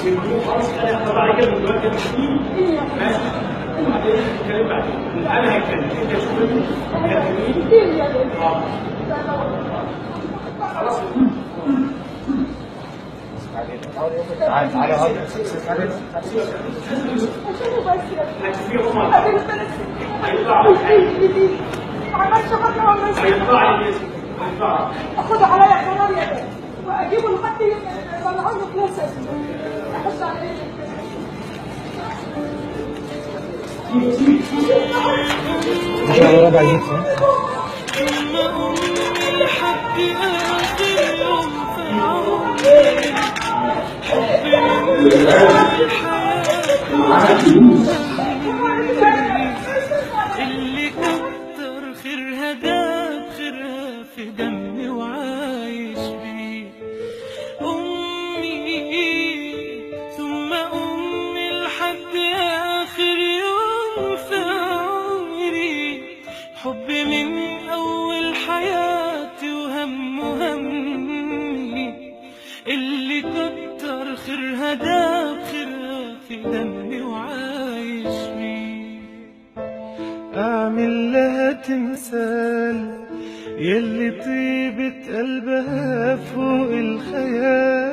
بنقول خلاص انا هطلع عليك دلوقتي ماشي وبعدين نتكلم بعدين انا هتكلم انت تشوف خلاص تعالى تعالى اخد عليا قرار يا بيه واجيبه لحد يطلعوا له فلوس اخش عليه ان شاء الله ربع جيت اللي كتر خيرها داب خيرها في دمي وعايش بيه أمي ثم أمي لحد آخر يوم في عمري حبي من أول حياتي وهم همي اللي كتر خيرها داب خيرها في دمي وعايش بيه أعمل لها تمثال يلي طيبة قلبها فوق الخيال